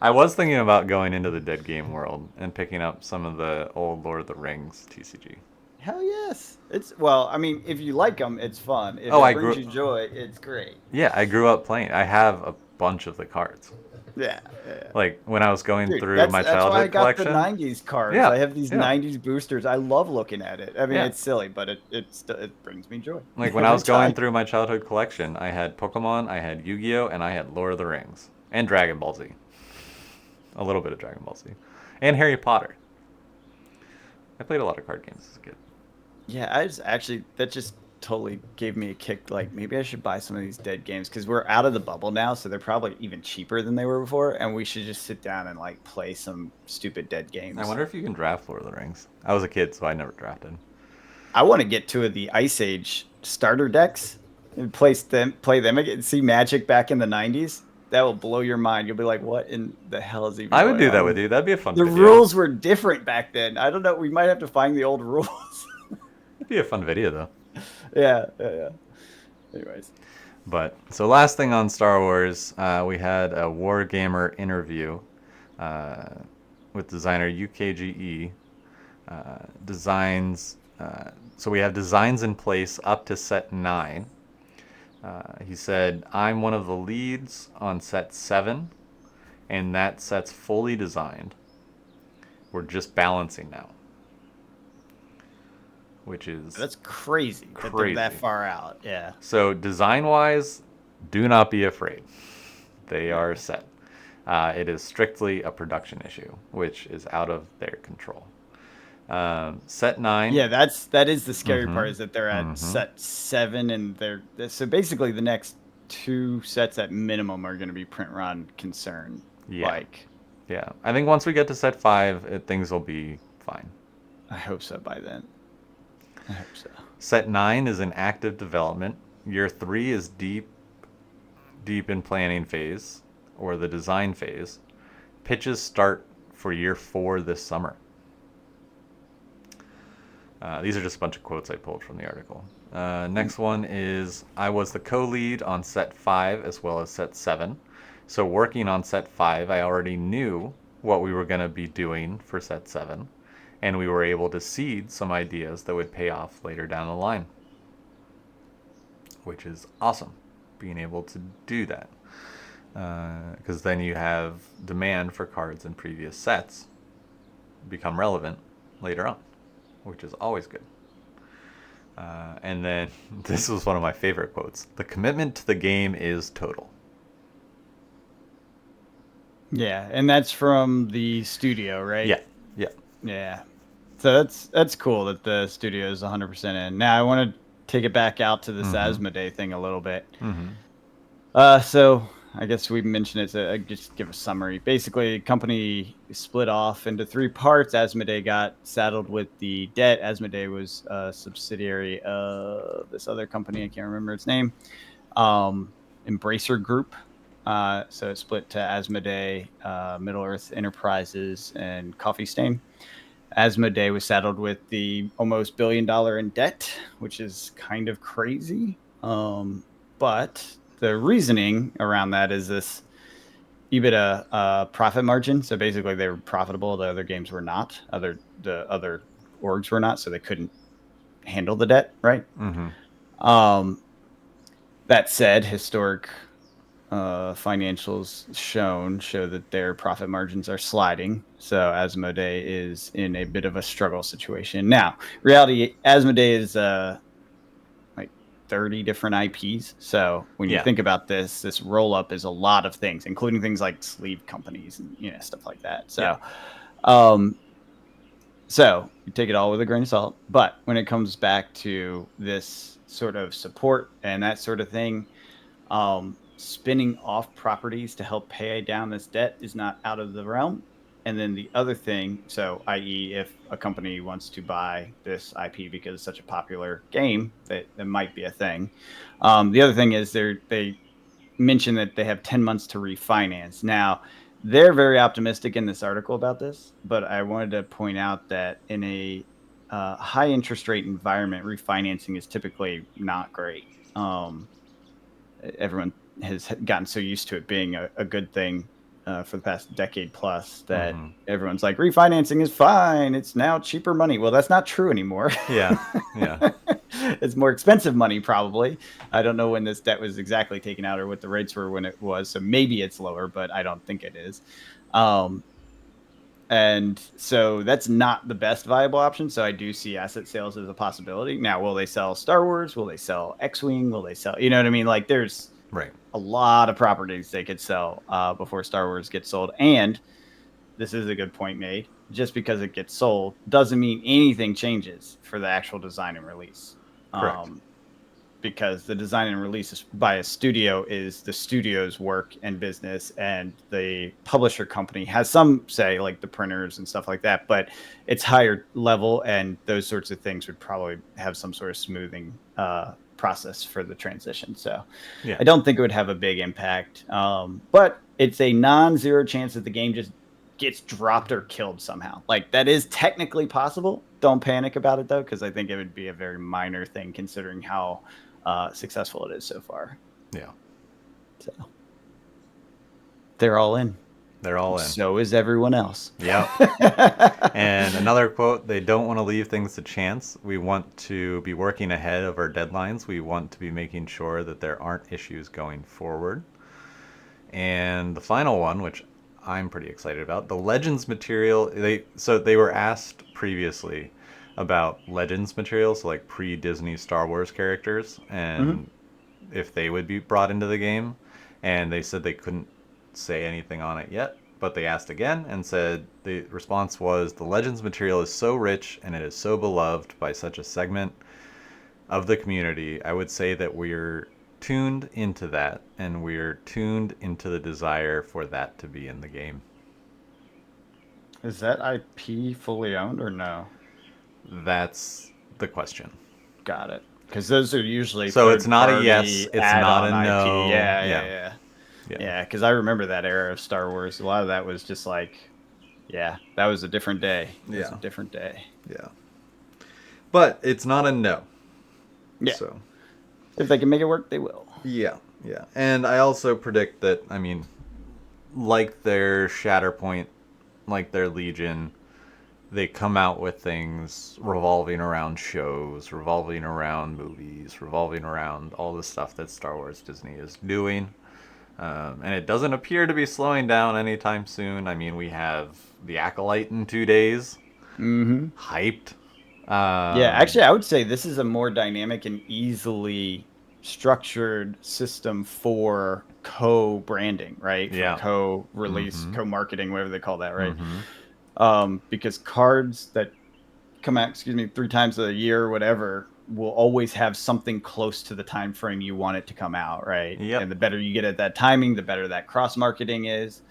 I was thinking about going into the dead game world and picking up some of the old Lord of the Rings TCG. Hell yes. I mean, if you like them, it's fun. If I it brings you joy, it's great. Yeah, I grew up playing. I have a bunch of the cards. Yeah. Like when I was going through my childhood that's why I got collection. the 90s cards. Yeah, I have these 90s boosters. I love looking at it. I mean, it's silly, but it brings me joy. Like when I was going through my childhood collection, I had Pokemon, I had Yu-Gi-Oh, and I had Lord of the Rings and Dragon Ball Z. A little bit of Dragon Ball Z, and Harry Potter. I played a lot of card games as a kid. Yeah, that just totally gave me a kick. Like, maybe I should buy some of these dead games, because we're out of the bubble now, so they're probably even cheaper than they were before, and we should just sit down and like play some stupid dead games. I wonder if you can draft Lord of the Rings. I was a kid, so I never drafted. I want to get 2 of the Ice Age starter decks and play them again. See Magic back in the 90s. That will blow your mind. You'll be like, what in the hell is even I would going do on? that with you. That'd be a fun The video. rules were different back then. I don't know. We might have to find the old rules. It'd be a fun video, though. Yeah. Anyways. But, so last thing on Star Wars, we had a Wargamer interview with designer UKGE. Designs, so we have designs in place up to set 9. He said, I'm one of the leads on set 7, and that set's fully designed. We're just balancing now. Which is... That's crazy. That they're that far out. Yeah. So design-wise, do not be afraid. They are set. It is strictly a production issue, which is out of their control. Set 9. Yeah, that is the scary part, is that they're at set 7, and so basically the next 2 sets at minimum are going to be print run concern. Yeah. Yeah. I think once we get to set 5, things will be fine. I hope so by then. I hope so. Set 9 is in active development. Year 3 is deep in planning phase, or the design phase. Pitches start for year 4 this summer. These are just a bunch of quotes I pulled from the article. Next one is, I was the co-lead on set 5 as well as set 7. So working on set 5, I already knew what we were going to be doing for set 7. And we were able to seed some ideas that would pay off later down the line. Which is awesome, being able to do that. Because then you have demand for cards in previous sets become relevant later on, which is always good. And then this was one of my favorite quotes. The commitment to the game is total. Yeah, and that's from the studio, right? Yeah. Yeah. So that's cool that the studio is 100% in. Now I want to take it back out to this Asmodee thing a little bit. So I guess we mentioned it. So I just give a summary. Basically, the company split off into three parts. Asmodee got saddled with the debt. Asmodee was a subsidiary of this other company. I can't remember its name. Embracer Group. So it split to Asmodee, Middle Earth Enterprises, and Coffee Stain. Asmodee was saddled with the almost $1 billion in debt, which is kind of crazy. But the reasoning around that is this EBITDA profit margin. So basically, they were profitable. The other games were not. The other orgs were not, so they couldn't handle the debt, right? That said, historic financials show that their profit margins are sliding. So Asmodee is in a bit of a struggle situation. Now, reality, Asmodee is like 30 different IPs. So when you think about this roll up is a lot of things, including things like sleeve companies and stuff like that. So, so you take it all with a grain of salt. But when it comes back to this sort of support and that sort of thing, spinning off properties to help pay down this debt is not out of the realm. And then the other thing, so i.e., if a company wants to buy this IP because it's such a popular game, that might be a thing. The other thing is they mention that they have 10 months to refinance. Now, they're very optimistic in this article about this, but I wanted to point out that in a high interest rate environment, refinancing is typically not great. Everyone has gotten so used to it being a good thing for the past decade plus that everyone's like, refinancing is fine. It's now cheaper money. Well, that's not true anymore. Yeah. It's more expensive money, probably. I don't know when this debt was exactly taken out or what the rates were when it was. So maybe it's lower, but I don't think it is. And so that's not the best viable option. So I do see asset sales as a possibility. Now, will they sell Star Wars? Will they sell X-Wing? Will they sell, you know what I mean? Like there's a lot of properties they could sell before Star Wars gets sold. And this is a good point made. Just because it gets sold doesn't mean anything changes for the actual design and release. Correct. Because the design and release by a studio is the studio's work and business, and the publisher company has some say, like the printers and stuff like that, but it's higher level, and those sorts of things would probably have some sort of smoothing process for the transition. So I don't think it would have a big impact, but it's a non-zero chance that the game just gets dropped or killed somehow. Like that is technically possible. Don't panic about it though, because I think it would be a very minor thing considering how successful it is so far. Yeah. So they're all in. They're all in. So is everyone else. Yep. And another quote, they don't want to leave things to chance. We want to be working ahead of our deadlines. We want to be making sure that there aren't issues going forward. And the final one, which I'm pretty excited about, the Legends material. They were asked previously about Legends material, so like pre-Disney Star Wars characters, and if they would be brought into the game, and they said they couldn't say anything on it yet, but they asked again and said the response was, the Legends material is so rich and it is so beloved by such a segment of the community. I would say that we're tuned into that, and we're tuned into the desire for that to be in the game. Is that IP fully owned or no? That's the question. Got it. Because those are usually so it's not a yes, it's not a no. IP. Yeah. Because I remember that era of Star Wars. A lot of that was just like, that was a different day. It was a different day. Yeah. But it's not a no. Yeah. So if they can make it work, they will. Yeah. And I also predict that, I mean, like their Shatterpoint, like their Legion, they come out with things revolving around shows, revolving around movies, revolving around all the stuff that Star Wars Disney is doing. And it doesn't appear to be slowing down anytime soon. I mean, we have The Acolyte in 2 days. Hyped. Actually, I would say this is a more dynamic and easily structured system for co-branding, right? For co-release, co-marketing, whatever they call that, right? Because cards that come out, 3 times a year or whatever, will always have something close to the time frame you want it to come out, right? Yep. And the better you get at that timing, the better that cross marketing is.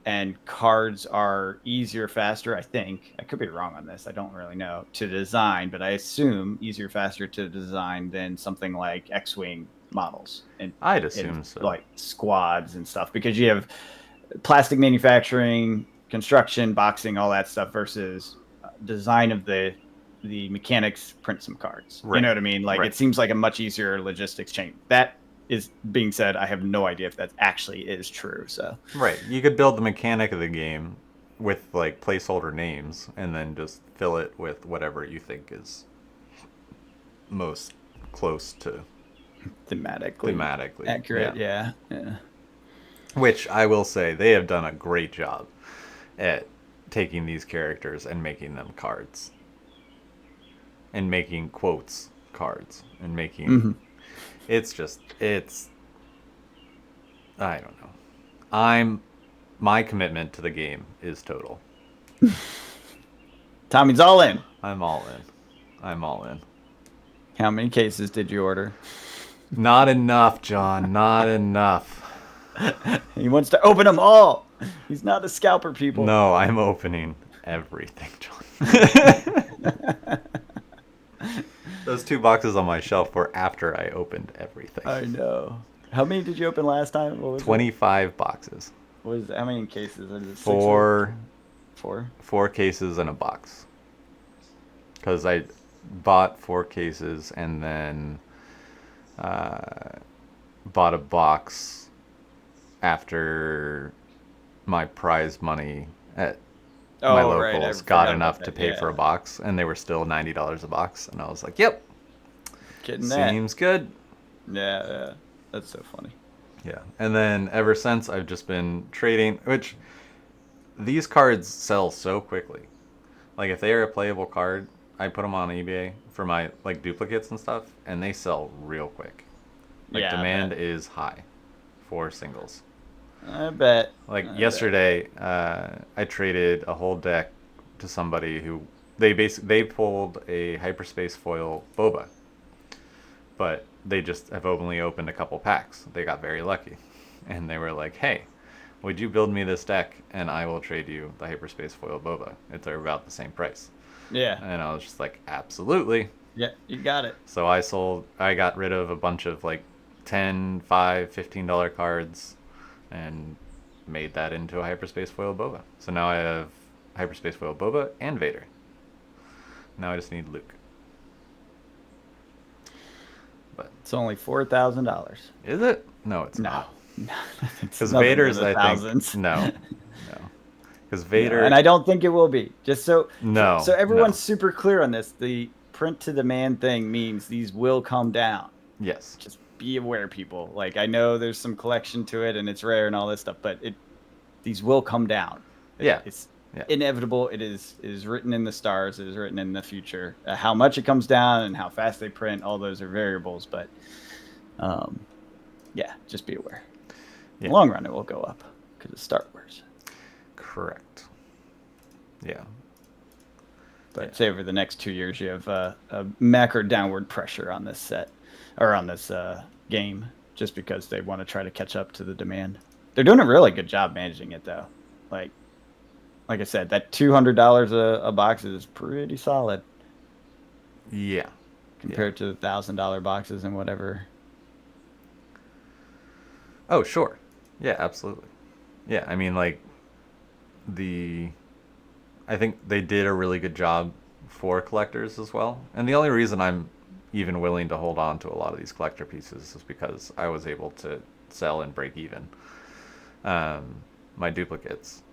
And cards are easier, faster, I think. I could be wrong on this. I don't really know, to design, but I assume easier, faster to design than something like X-Wing models and I'd assume so. like squads and stuff, because you have plastic manufacturing, construction, boxing, all that stuff versus design of the mechanics, print some cards. Right. You know what I mean? Like Right. it seems like a much easier logistics chain. That is being said, I have no idea if that actually is true. So Right. You could build the mechanic of the game with like placeholder names and then just fill it with whatever you think is most close to thematically accurate. Yeah. Yeah. Which I will say they have done a great job at taking these characters and making them cards. And making quotes cards and making it's I don't know. My commitment to the game is total. Tommy's all in. I'm all in. I'm all in. How many cases did you order? Not enough, John. Not enough. He wants to open them all. He's not a scalper, people. No, I'm opening everything, John. Those 2 boxes on my shelf were after I opened everything. I know. How many did you open last time? What was 25 boxes. What is how many cases? Is it 4 4 cases in a box. Because I bought 4 cases and then bought a box after my prize money at my locals got enough to pay for a box, and they were still $90 a box, and I was like, "Yep, seems good." Yeah, that's so funny. Yeah, and then ever since I've just been trading, which these cards sell so quickly. Like if they are a playable card, I put them on eBay for my like duplicates and stuff, and they sell real quick. Like demand is high for singles. I bet. Like yesterday, I traded a whole deck to somebody who they pulled a hyperspace foil boba, but they just have only opened a couple packs. They got very lucky, and they were like, "Hey, would you build me this deck, and I will trade you the hyperspace foil boba? They're about the same price." Yeah. And I was just like, "Absolutely." Yeah, you got it. So I got rid of a bunch of like $10, $5, $15 cards and made that into a hyperspace foil boba. So now I have hyperspace foil boba and Vader. Now I just need Luke. But it's only $4,000. Is it? No, it's not. No. Because Vader's, I think, no. Because Vader, and I don't think it will be. Just so everyone's no. super clear on this. The print to demand thing means these will come down. Yes. Just be aware, people. Like I know there's some collection to it and it's rare and all this stuff, but these will come down. It's inevitable. It is written in the stars. It is written in the future. How much it comes down and how fast they print, all those are variables. But just be aware. In the long run, it will go up because it's Star Wars. Correct. Yeah. But say over the next 2 years, you have a macro downward pressure on this set or on this game, just because they want to try to catch up to the demand. They're doing a really good job managing it, though. Like I said, that $200 a box is pretty solid. Yeah. Compared to the $1,000 boxes and whatever. Oh, sure. Yeah, absolutely. Yeah, I mean, like I think they did a really good job for collectors as well. And the only reason I'm even willing to hold on to a lot of these collector pieces is because I was able to sell and break even my duplicates.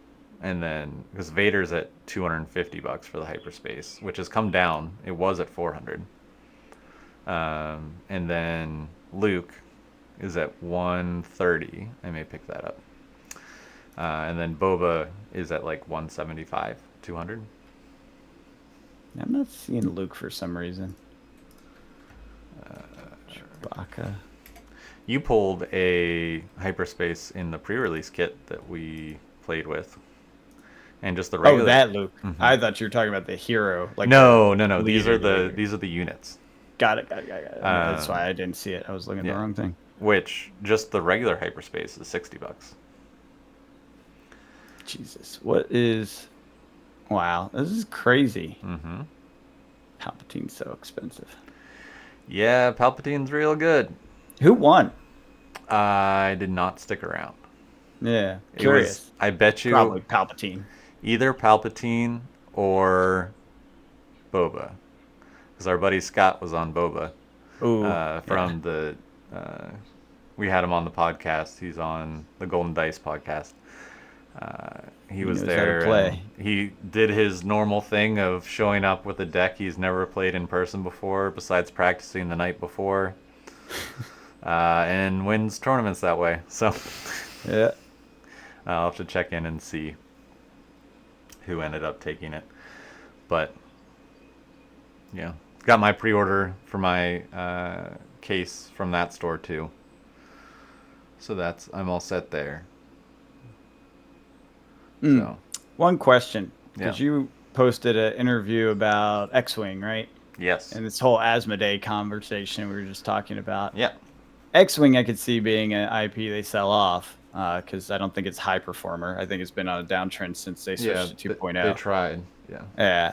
And then because Vader's at $250 for the hyperspace, which has come down. It was at $400. And then Luke is at $130. I may pick that up. And then Boba is at like $175, $200. I'm not seeing Luke for some reason. Chewbacca. You pulled a hyperspace in the pre-release kit that we played with, and just the Oh, regular. that Luke. Mhm. I thought you were talking about the hero, like the No, no, no. leader, the leader. These are the units. Got it, got it, got it. Got it. That's why Um, I didn't see it. I was looking at the yeah. wrong thing. Which just the regular hyperspace is $60. Jesus, what is? Wow, this is crazy. Mm-hmm. Palpatine's so expensive. Yeah, Palpatine's real good. Who won? I did not stick around. Yeah, It was, curious. I bet you, Probably Palpatine. either Palpatine or Boba. Because our buddy Scott was on Boba Ooh, yeah. from the. We had him on the podcast. He's on the Golden Dice podcast. He He was knows how to there and play. he did his normal thing of showing up with a deck he's never played in person before, besides practicing the night before, and wins tournaments that way. So Yeah. I'll have to check in and see who ended up taking it. But yeah, got my pre-order for my case from that store too. So I'm all set there. So One question, yeah, because you posted an interview about X-Wing, right? yes, And this whole Asmodee conversation we were just talking about. yeah, X-Wing, I could see being an IP they sell off because I don't think it's high performer. I think it's been on a downtrend since they yeah. switched to They 2.0. tried. Yeah. Yeah.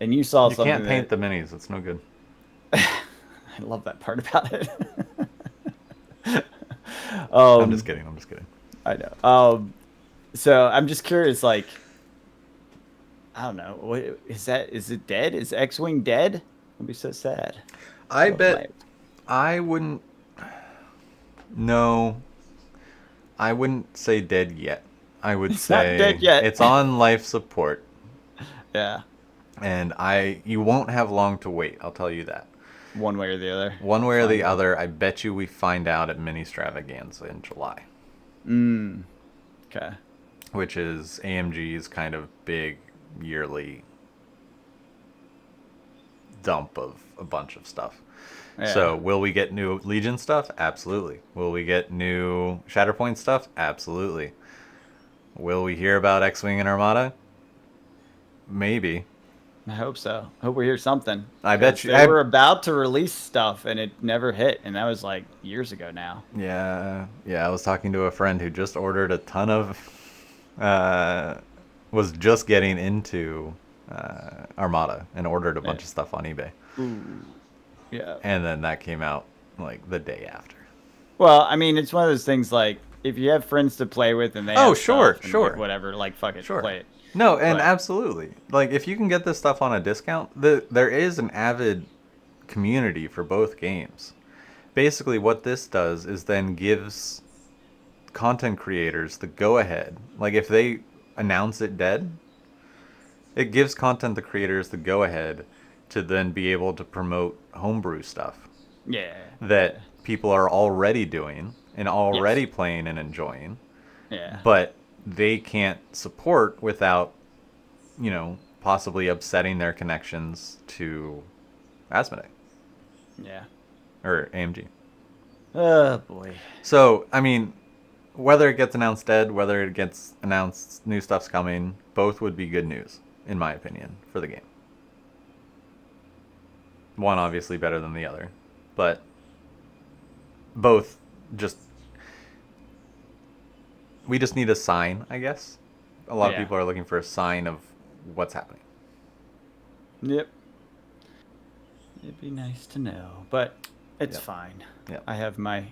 And you saw You something can't paint that the minis. It's no good. I love that part about it. I'm just um, kidding. I'm just kidding. I know. So I'm just curious, like, I don't know, what is that? Is it dead? Is X-Wing dead? I'd be so sad. I Love my bet I wouldn't. No, I wouldn't say dead yet. I would It's not dead say yet. it's on life support, Yeah, and you won't have long to wait. I'll tell you that. one way or the other. One way or Find the out. other, I bet you we find out at Mini Stravaganza in July, Okay. which is AMG's kind of big yearly dump of a bunch of stuff. So, Yeah. will we get new Legion stuff? Absolutely. Will we get new Shatterpoint stuff? Absolutely. Will we hear about X-Wing and Armada? Maybe. I hope so. Hope we hear something. I bet Because you. they were about to release stuff and it never hit, and that was like years ago now. Yeah, yeah. I was talking to a friend who just ordered a ton of, was just getting into Armada and ordered a Yeah. bunch of stuff on eBay, Ooh. Yeah. and then that came out like the day after. Well, I mean, it's one of those things like if you have friends to play with and they Oh, have sure, stuff and like sure. whatever, like fuck it, Sure. play it. No, and But absolutely. Like if you can get this stuff on a discount, there is an avid community for both games. Basically what this does is then gives content creators the go ahead. Like if they announce it dead, it gives content the creators the go ahead to then be able to promote homebrew stuff yeah, that yeah, people are already doing and yes, already playing and enjoying, yeah, but they can't support without, possibly upsetting their connections to Asmodee yeah. or AMG. Oh boy. So, I mean, whether it gets announced dead, whether it gets announced new stuff's coming, both would be good news, in my opinion, for the game. One obviously better than the other, but both just we just need a sign, I guess. A lot of Yeah. people are looking for a sign of what's happening. Yep. It'd be nice to know, but it's Yep. fine. Yep. I have my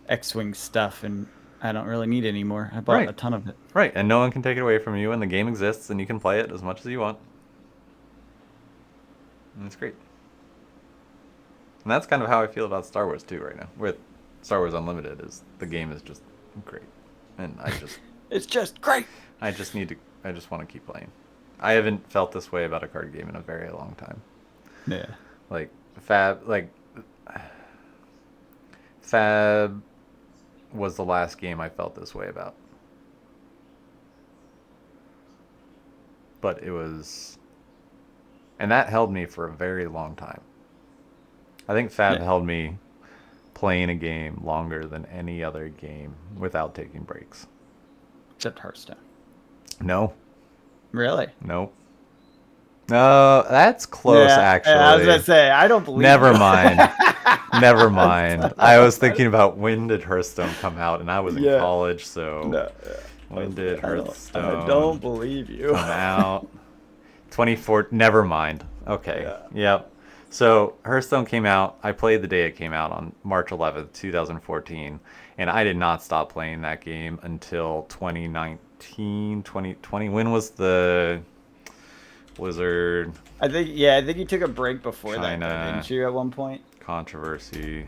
X-Wing stuff, and I don't really need any more. I bought Right. a ton of it. Right, and no one can take it away from you, and the game exists, and you can play it as much as you want. And it's great. And that's kind of how I feel about Star Wars too right now. With Star Wars Unlimited, is the game is just great, and It's just great. I just want to keep playing. I haven't felt this way about a card game in a very long time. Yeah. Like Fab was the last game I felt this way about. But it was, and that held me for a very long time. I think Fab Yeah. held me playing a game longer than any other game without taking breaks. Except Hearthstone. No. Really? Nope. No, that's close, Yeah, I was gonna actually. say I don't believe Never you. mind. Never mind. I was thinking about when did Hearthstone come out, and I was in Yeah. college, so No, I when was like, did I don't Hearthstone believe you. come out? 24. Never mind. Okay. Yeah. Yep. So Hearthstone came out. I played the day it came out on March 11th, 2014, and I did not stop playing that game until 2019, 2020. When was the Blizzard I think you took a break before that though, China didn't you, at one point? controversy?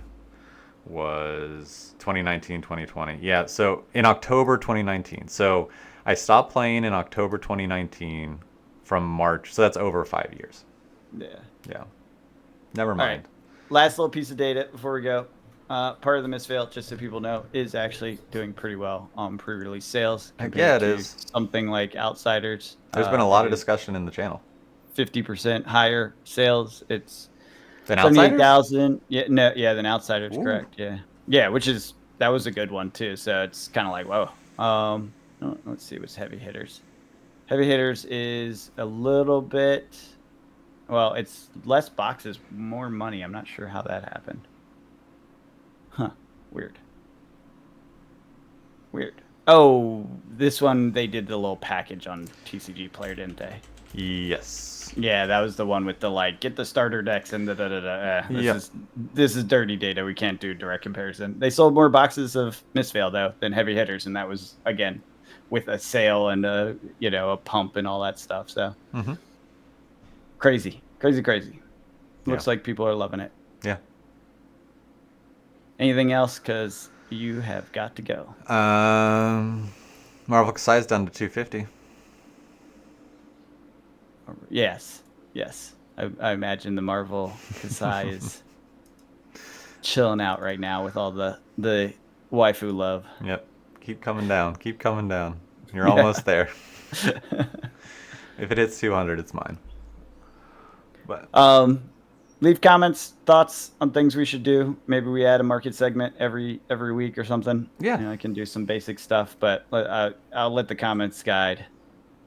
Was 2019, 2020. Yeah, so in October 2019. So I stopped playing in October 2019 from March. So that's over 5 years. Yeah. Yeah. Never All right. mind. Last little piece of data before we go. Part of the Misfail, just so people know, is actually doing pretty well on pre-release sales Heck yeah, compared it to is. something like Outsiders. There's been a lot It of is discussion in the channel. 50% higher sales. It's Then Outsiders? 78,000. Yeah, no, yeah, then Outsiders, Ooh. correct. Yeah. Yeah, that was a good one too. So it's kind of like, whoa. Let's see what's heavy hitters. Heavy hitters is a little bit, well, it's less boxes, more money. I'm not sure how that happened. Huh. Weird. Weird. Oh, this one they did the little package on TCG Player, didn't they? Yes. Yeah, that was the one with the like get the starter decks and the. Yep. This is dirty data. We can't do direct comparison. They sold more boxes of Misfail though than heavy hitters, and that was again with a sale and a pump and all that stuff. So Mm-hmm. crazy. Looks Yeah. like people are loving it. Yeah. Anything else? Because you have got to go. Marvel Kasai's down to 250. Yes. I imagine the Marvel Kasai is chilling out right now with all the waifu love. Yep. Keep coming down. Keep coming down. You're almost there. If it hits 200, it's mine. But Leave comments, thoughts on things we should do. Maybe we add a market segment every week or something. Yeah. I can do some basic stuff, but I'll let the comments guide.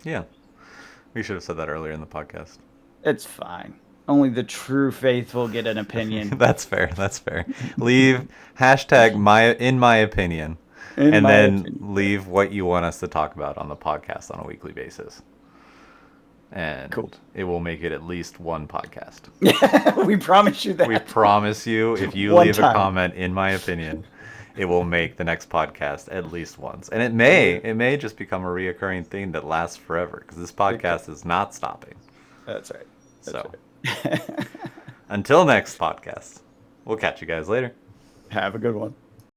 Yeah. We should have said that earlier in the podcast. It's fine. Only the true faithful get an opinion. That's fair. Leave hashtag in my opinion. In and my then opinion. leave what you want us to talk about on the podcast on a weekly basis. And Cool. It will make it at least one podcast. We promise you that. We promise you, if you One leave time. a comment, in my opinion, it will make the next podcast at least once. And it may just become a reoccurring thing that lasts forever, because this podcast is not stopping. That's right. So right. until next podcast, we'll catch you guys later. Have a good one.